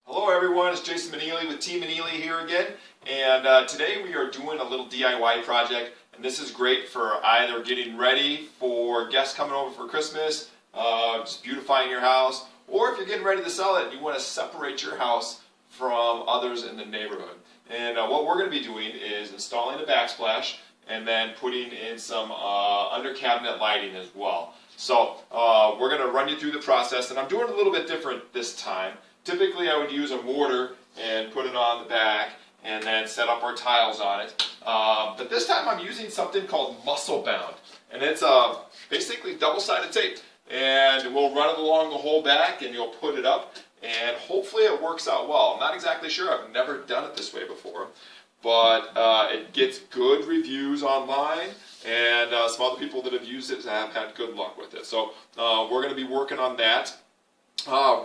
Hello everyone, it's Jason Manili with Team Manili here again, and today we are doing a little DIY project, and this is great for either getting ready for guests coming over for Christmas, just beautifying your house, or if you're getting ready to sell it and you want to separate your house from others in the neighborhood. And what we're going to be doing is installing a backsplash and then putting in some under cabinet lighting as well. So we're going to run you through the process, and I'm doing a little bit different this time. Typically I would use a mortar and put it on the back and then set up our tiles on it. But this time I'm using something called Mussel Bound, and it's basically double-sided tape. And we'll run it along the whole back and you'll put it up, and hopefully it works out well. I'm not exactly sure, I've never done it this way before, but it gets good reviews online, and some other people that have used it have had good luck with it. So we're going to be working on that.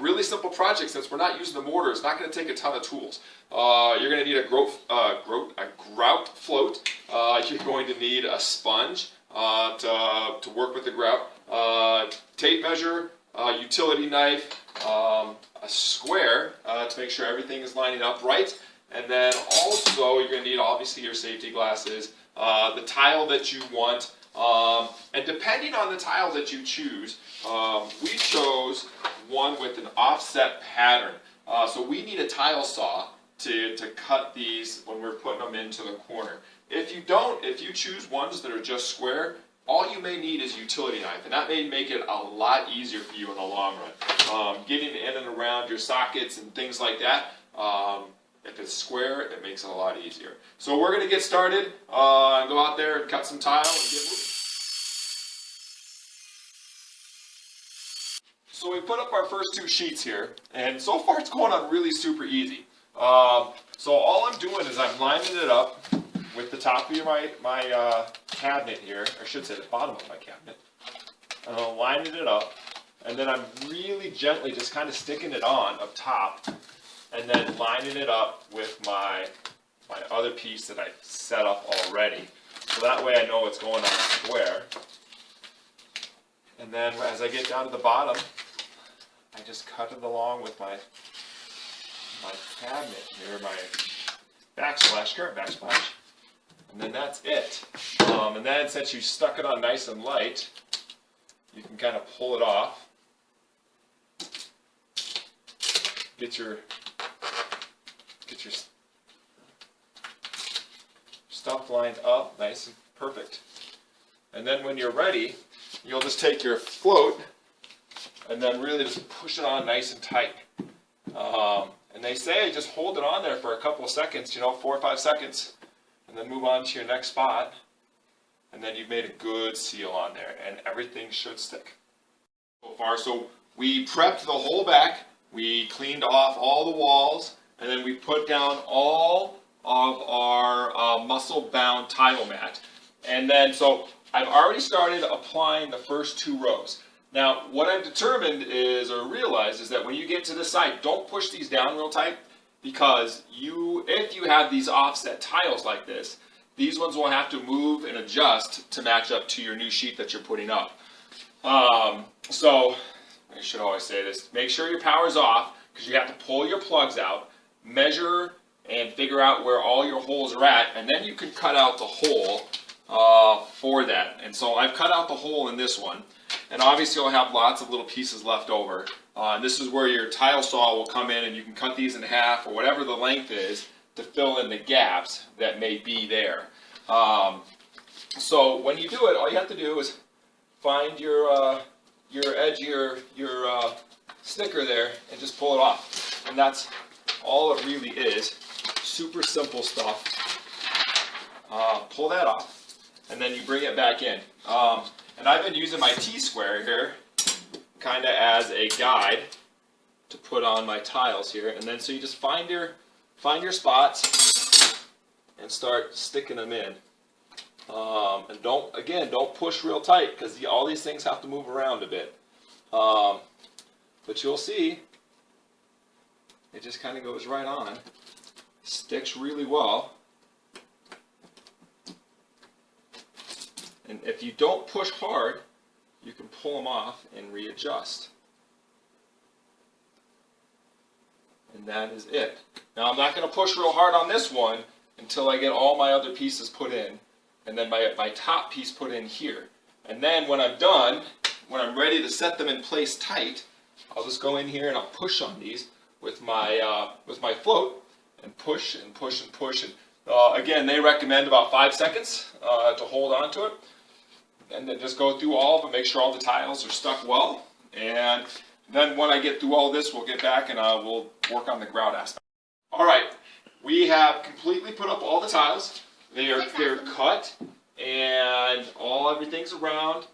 Really simple project. Since we're not using the mortar, it's not going to take a ton of tools. You're going to need a grout float. You're going to need a sponge to work with the grout, tape measure, utility knife, a square to make sure everything is lining up right, and then also you're going to need obviously your safety glasses, the tile that you want, and depending on the tile that you choose, we chose one with an offset pattern. So we need a tile saw to cut these when we're putting them into the corner. If you choose ones that are just square, all you may need is a utility knife, and that may make it a lot easier for you in the long run. Getting in and around your sockets and things like that, if it's square, it makes it a lot easier. So we're going to get started and go out there and cut some tile and get moving. So we put up our first two sheets here, and so far it's going on really super easy. So all I'm doing is I'm lining it up with the top of my cabinet here, or I should say the bottom of my cabinet. And I'm lining it up, and then I'm really gently just kind of sticking it on up top, and then lining it up with my other piece that I've set up already. So that way I know it's going on square. And then as I get down to the bottom, I just cut it along with my cabinet here, my backsplash, current backsplash, and then that's it. And then since you stuck it on nice and light, you can kind of pull it off, get your stuff lined up nice and perfect. And then when you're ready, you'll just take your float and then really just push it on nice and tight. And they say just hold it on there for a couple of seconds, 4 or 5 seconds, and then move on to your next spot. And then you've made a good seal on there, and everything should stick. So far, so we prepped the whole back, we cleaned off all the walls, and then we put down all of our Mussel Bound tile mat. And then, so I've already started applying the first 2 rows. Now, what I've determined is, or realized, is that when you get to this side, don't push these down real tight, because if you have these offset tiles like this, these ones will have to move and adjust to match up to your new sheet that you're putting up. So, I should always say this, make sure your power's off, because you have to pull your plugs out, measure and figure out where all your holes are at, and then you can cut out the hole for that. And so I've cut out the hole in this one, and obviously you'll have lots of little pieces left over. And this is where your tile saw will come in, and you can cut these in half or whatever the length is to fill in the gaps that may be there. So when you do it, all you have to do is find your edge of your sticker there and just pull it off. And that's all it really is. Super simple stuff. Pull that off, and then you bring it back in. And I've been using my T-square here kind of as a guide to put on my tiles here, and then so you just find your spots and start sticking them in. And don't push real tight, because all these things have to move around a bit. But you'll see it just kind of goes right on, sticks really well. And if you don't push hard, you can pull them off and readjust. And that is it. Now I'm not going to push real hard on this one until I get all my other pieces put in, and then my top piece put in here. And then when I'm done, when I'm ready to set them in place tight, I'll just go in here and I'll push on these with my float and push and push and push. And again, they recommend about 5 seconds to hold on to it. And then just go through all of them, make sure all the tiles are stuck well. And then when I get through all this, we'll get back and we'll work on the grout aspect. All right, we have completely put up all the tiles. They're cut and everything's around.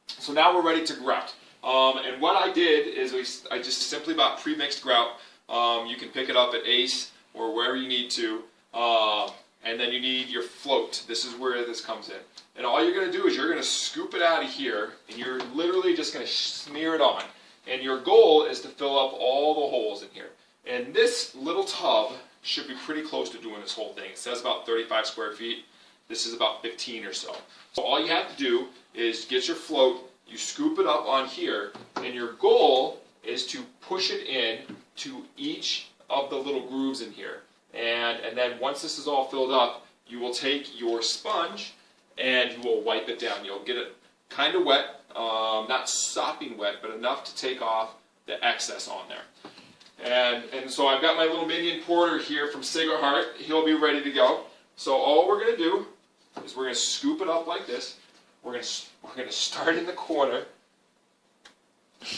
So now we're ready to grout. And what I did is I just simply bought pre-mixed grout. You can pick it up at Ace or wherever you need to. And then you need your float. This is where this comes in. And all you're going to do is you're going to scoop it out of here, and you're literally just going to smear it on. And your goal is to fill up all the holes in here. And this little tub should be pretty close to doing this whole thing. It says about 35 square feet. This is about 15 or so. So all you have to do is get your float, you scoop it up on here, and your goal is to push it in to each of the little grooves in here. And then once this is all filled up, you will take your sponge and you will wipe it down. You'll get it kind of wet, not sopping wet, but enough to take off the excess on there. And so I've got my little minion porter here from Sigerhart. He'll be ready to go. So all we're going to do is we're going to scoop it up like this. We're going to start in the corner,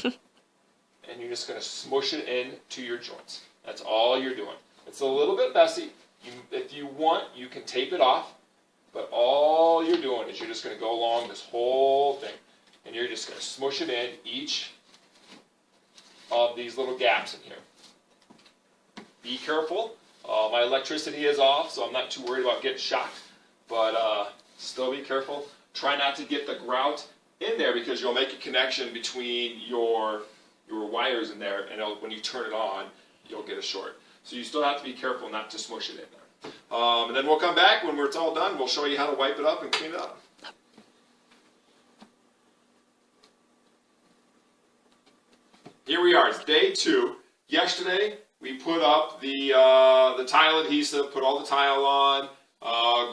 and you're just going to smush it in to your joints. That's all you're doing. It's a little bit messy. If you want, you can tape it off, but all you're doing is you're just going to go along this whole thing, and you're just going to smush it in each of these little gaps in here. Be careful. My electricity is off, so I'm not too worried about getting shocked, but still be careful. Try not to get the grout in there because you'll make a connection between your wires in there, and when you turn it on, you'll get a short. So you still have to be careful not to smush it in there. And then we'll come back when it's all done. We'll show you how to wipe it up and clean it up. Here we are. It's day 2. Yesterday we put up the tile adhesive, put all the tile on,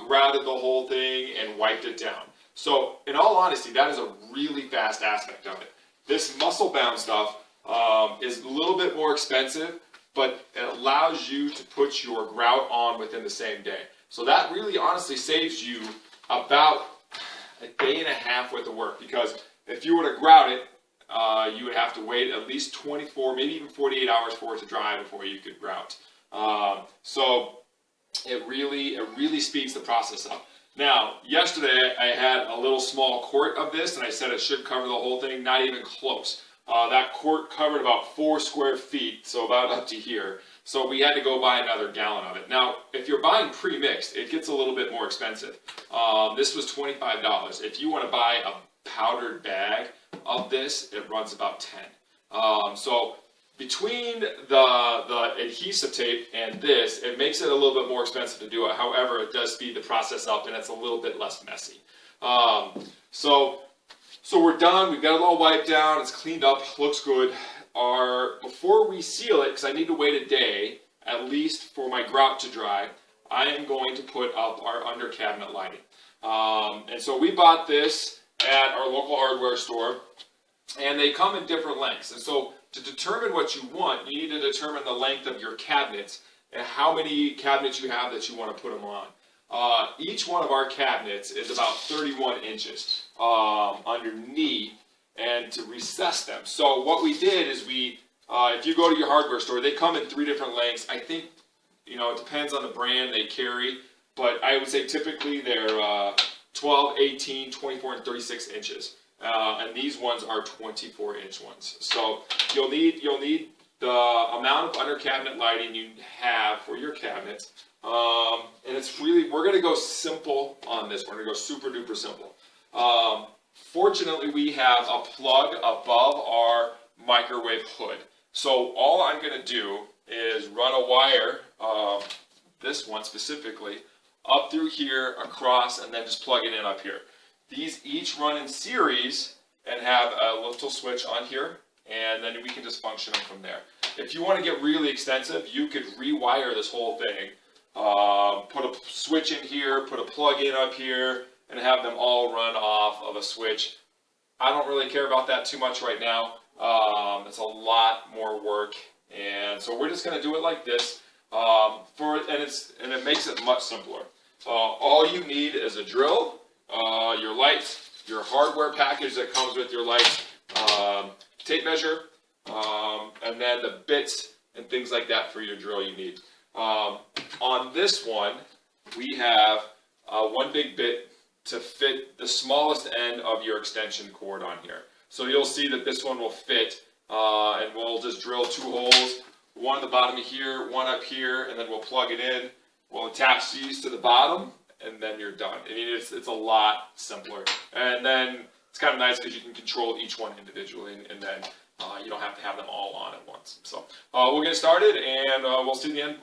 grouted the whole thing, and wiped it down. So in all honesty, that is a really fast aspect of it. This Mussel Bound stuff is a little bit more expensive, but it allows you to put your grout on within the same day. So that really honestly saves you about a day and a half worth of work, because if you were to grout it, you would have to wait at least 24, maybe even 48 hours for it to dry before you could grout. So it really speeds the process up. Now, yesterday I had a little small quart of this, and I said it should cover the whole thing. Not even close. That quart covered about 4 square feet, so about up to here. So we had to go buy another gallon of it. Now, if you're buying pre-mixed, it gets a little bit more expensive. This was $25. If you want to buy a powdered bag of this, it runs about 10. So between the adhesive tape and this, it makes it a little bit more expensive to do it. However, it does speed the process up, and it's a little bit less messy. So we're done. We've got it all wiped down. It's cleaned up. Looks good. Before we seal it, because I need to wait a day at least for my grout to dry, I am going to put up our under cabinet lighting. And so we bought this at our local hardware store, and they come in different lengths. And so to determine what you want, you need to determine the length of your cabinets and how many cabinets you have that you want to put them on. Each one of our cabinets is about 31 inches underneath, and to recess them. So what we did is if you go to your hardware store, they come in 3 different lengths. I think, it depends on the brand they carry, but I would say typically they're 12, 18, 24, and 36 inches. And these ones are 24-inch ones. So you'll need the amount of under cabinet lighting you have for your cabinets. And it's we're going to go simple on this. We're going to go super duper simple. Fortunately, we have a plug above our microwave hood. So all I'm going to do is run a wire, this one specifically, up through here, across, and then just plug it in up here. These each run in series and have a little switch on here, and then we can just function them from there. if you want to get really extensive, you could rewire this whole thing. Put a switch in here, put a plug in up here, and have them all run off of a switch. I don't really care about that too much right now. It's a lot more work, and so we're just going to do it like this. And it makes it much simpler. All you need is a drill, your lights, your hardware package that comes with your lights, tape measure, and then the bits and things like that for your drill you need. On this one, we have one big bit to fit the smallest end of your extension cord on here. So you'll see that this one will fit, and we'll just drill 2 holes, one at the bottom of here, one up here, and then we'll plug it in. We'll attach these to the bottom, and then you're done. I mean, it's a lot simpler. And then it's kind of nice because you can control each one individually, and then you don't have to have them all on at once. So we'll get started, and we'll see the end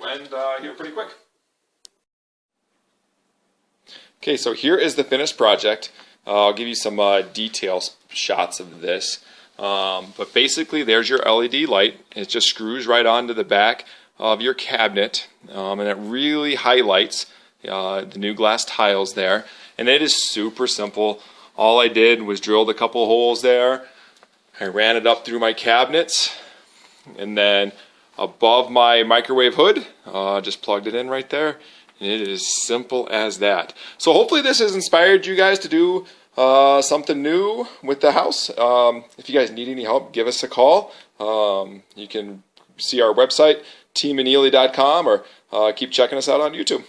here pretty quick. Okay, so here is the finished project. I'll give you some detail shots of this. But basically, there's your LED light. It just screws right onto the back of your cabinet, and it really highlights the new glass tiles there. And it is super simple. All I did was drilled a couple holes there. I ran it up through my cabinets, and then above my microwave hood, just plugged it in right there. And it is simple as that. So hopefully this has inspired you guys to do something new with the house. If you guys need any help, give us a call. You can see our website, teammaneely.com, or keep checking us out on YouTube.